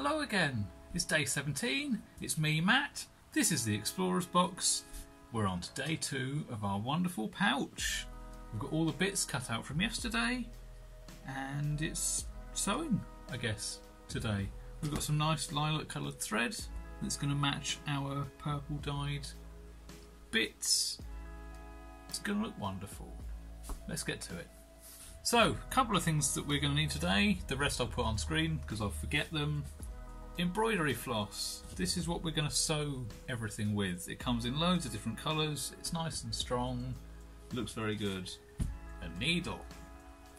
Hello again, it's day 17, it's me Matt, this is the Explorer's Box. We're on to day 2 of our wonderful pouch. We've got all the bits cut out from yesterday and it's sewing, I guess, today. We've got some nice lilac coloured thread that's going to match our purple dyed bits. It's going to look wonderful. Let's get to it. So, a couple of things that we're going to need today. The rest I'll put on screen because I'll forget them. Embroidery floss. This is what we're going to sew everything with. It comes in loads of different colours. It's nice and strong. Looks very good. A needle.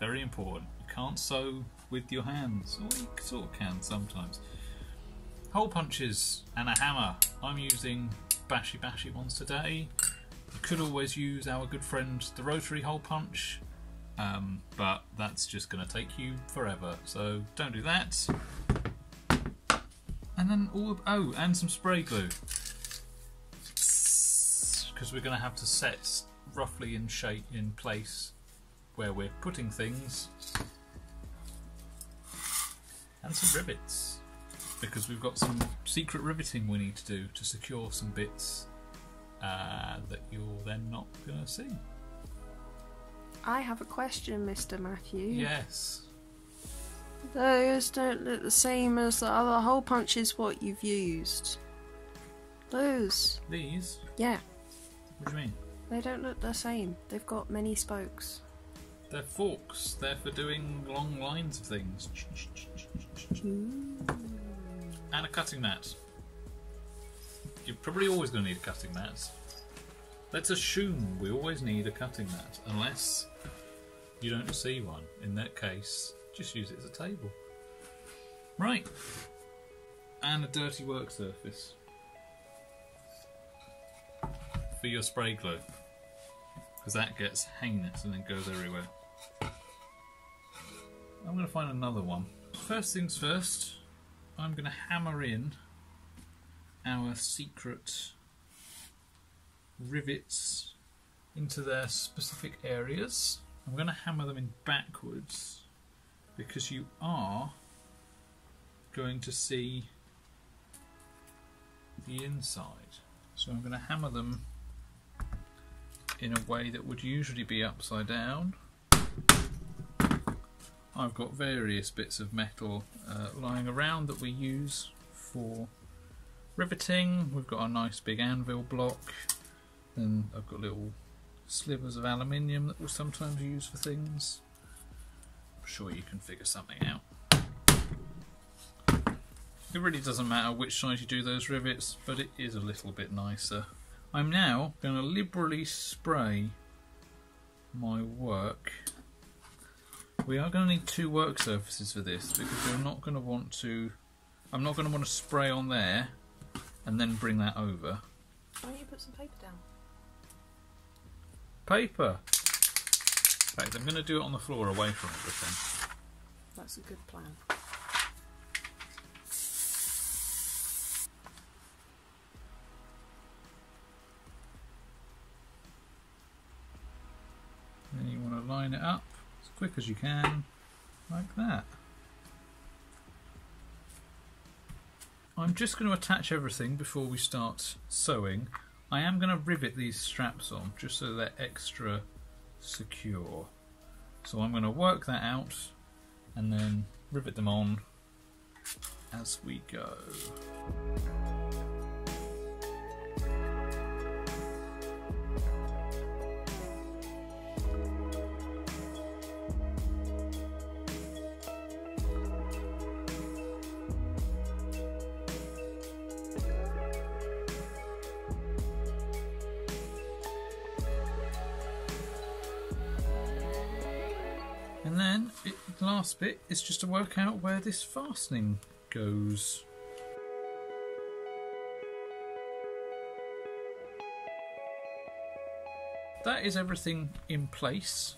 Very important. You can't sew with your hands. Or you sort of can sometimes. Hole punches and a hammer. I'm using bashy ones today. You could always use our good friend the rotary hole punch. But that's just going to take you forever, so don't do that. And then and some spray glue, because we're going to have to set roughly in place where we're putting things, and some rivets, because we've got some secret riveting we need to do to secure some bits that you're then not going to see. I have a question, Mr. Matthew. Yes. Those don't look the same as the other hole punches what you've used. Those. These? Yeah. What do you mean? They don't look the same. They've got many spokes. They're forks. They're for doing long lines of things. And a cutting mat. You're probably always going to need a cutting mat. Let's assume we always need a cutting mat, unless you don't see one. In that case, just use it as a table. Right. And a dirty work surface for your spray glue, because that gets heinous and then goes everywhere. I'm going to find another one. First things first, I'm going to hammer in our secret rivets into their specific areas. I'm going to hammer them in backwards because you are going to see the inside. So I'm going to hammer them in a way that would usually be upside down. I've got various bits of metal lying around that we use for riveting. We've got a nice big anvil block. Then I've got little slivers of aluminium that we'll sometimes use for things. I'm sure you can figure something out. It really doesn't matter which side you do those rivets, but it is a little bit nicer. I'm now going to liberally spray my work. We are going to need 2 work surfaces for this, because we're not going to want to. I'm not going to want to spray on there and then bring that over. Why don't you put some paper down? Paper! In fact, I'm going to do it on the floor away from everything. That's a good plan. Then you want to line it up as quick as you can, like that. I'm just going to attach everything before we start sewing. I am going to rivet these straps on just so they're extra secure. So I'm going to work that out and then rivet them on as we go. And then the last bit is just to work out where this fastening goes. That is everything in place.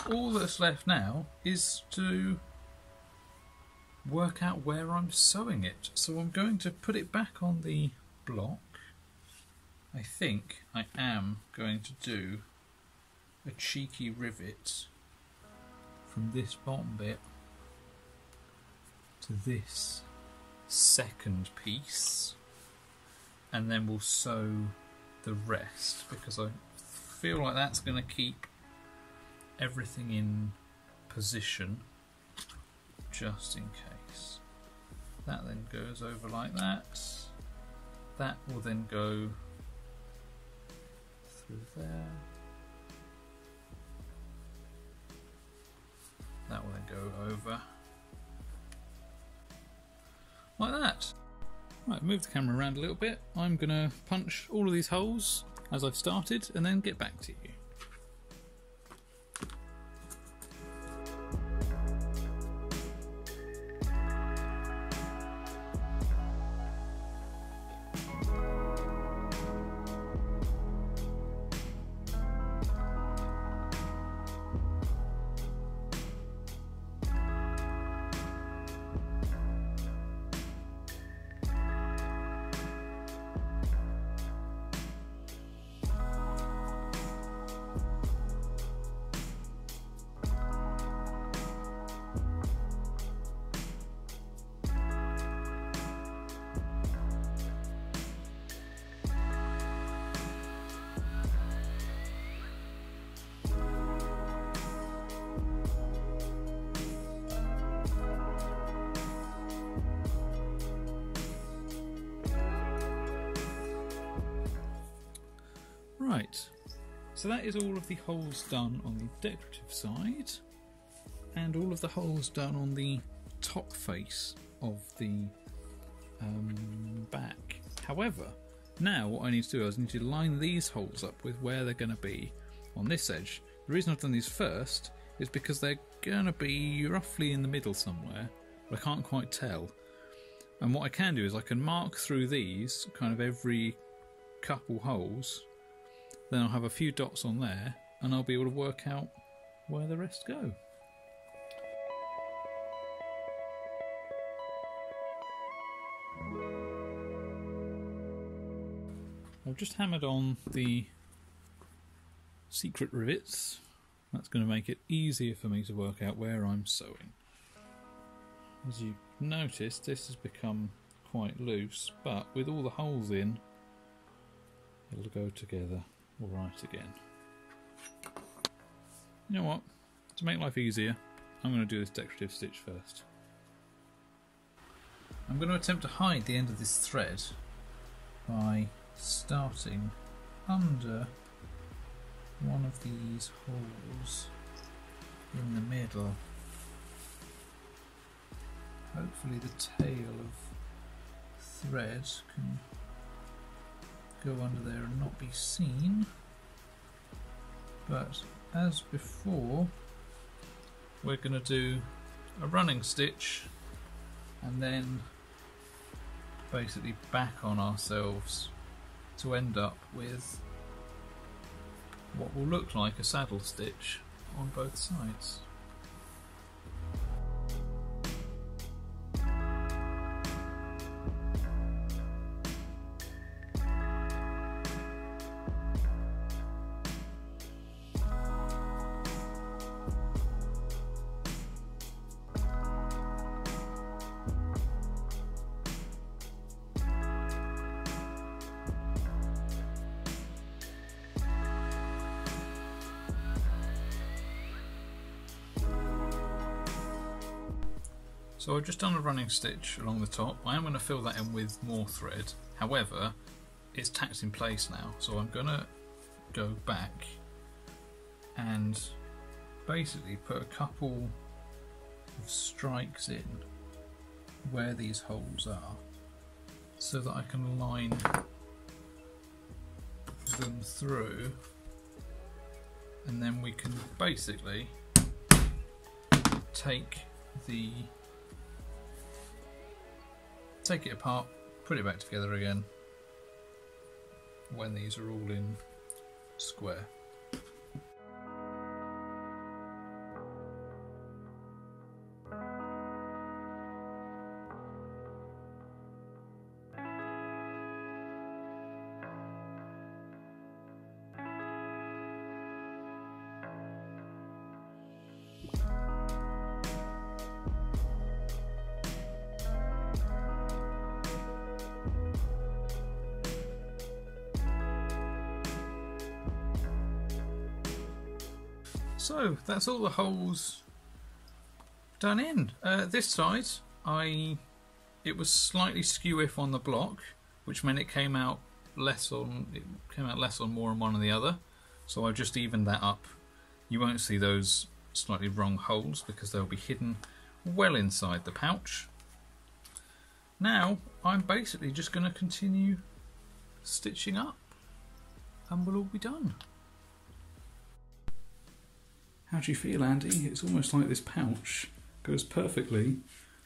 All that's left now is to work out where I'm sewing it. So I'm going to put it back on the block. I think I am going to do a cheeky rivet from this bottom bit to this second piece, and then we'll sew the rest, because I feel like that's going to keep everything in position just in case. That then goes over like that. That will then go through there. That will then go over like that. Right, move the camera around a little bit. I'm going to punch all of these holes as I've started and then get back to you. Right, so that is all of the holes done on the decorative side, and all of the holes done on the top face of the back. However, now what I need to do is I need to line these holes up with where they're going to be on this edge. The reason I've done these first is because they're going to be roughly in the middle somewhere, but I can't quite tell. And what I can do is I can mark through these kind of every couple holes. Then I'll have a few dots on there and I'll be able to work out where the rest go. I've just hammered on the secret rivets. That's going to make it easier for me to work out where I'm sewing. As you noticed, this has become quite loose, but with all the holes in, it'll go together all right again. You know what? To make life easier, I'm going to do this decorative stitch first. I'm going to attempt to hide the end of this thread by starting under one of these holes in the middle. Hopefully the tail of thread can go under there and not be seen, but as before we're going to do a running stitch and then basically back on ourselves to end up with what will look like a saddle stitch on both sides. So I've just done a running stitch along the top. I am going to fill that in with more thread. However, it's tacked in place now, so I'm going to go back and basically put a couple of strikes in where these holes are so that I can line them through, and then we can basically take it apart, put it back together again when these are all in square. So that's all the holes done in. This side, it was slightly skew-if on the block, which meant it came out less on more on one than the other. So I've just evened that up. You won't see those slightly wrong holes because they'll be hidden well inside the pouch. Now I'm basically just going to continue stitching up and we'll all be done. How do you feel, Andy? It's almost like this pouch goes perfectly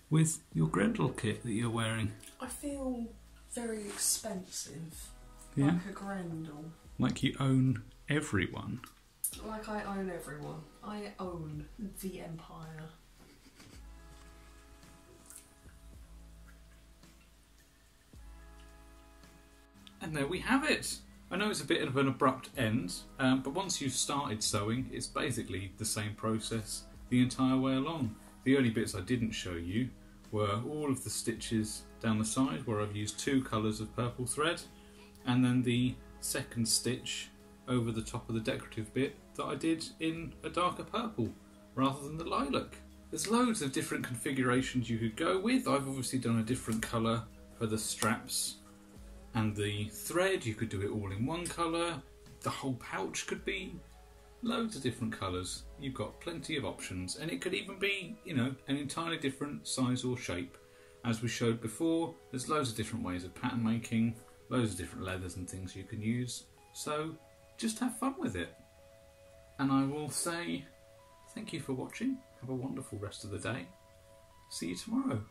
with your Grendel kit that you're wearing. I feel very expensive. Yeah? Like a Grendel. Like you own everyone. Like I own everyone. I own the Empire. And there we have it. I know it's a bit of an abrupt end, but once you've started sewing, it's basically the same process the entire way along. The only bits I didn't show you were all of the stitches down the side where I've used 2 colours of purple thread, and then the second stitch over the top of the decorative bit that I did in a darker purple rather than the lilac. There's loads of different configurations you could go with. I've obviously done a different colour for the straps and the thread. You could do it all in one colour. The whole pouch could be loads of different colours. You've got plenty of options, and it could even be, you know, an entirely different size or shape. As we showed before, there's loads of different ways of pattern making, loads of different leathers and things you can use. So just have fun with it. And I will say thank you for watching. Have a wonderful rest of the day. See you tomorrow.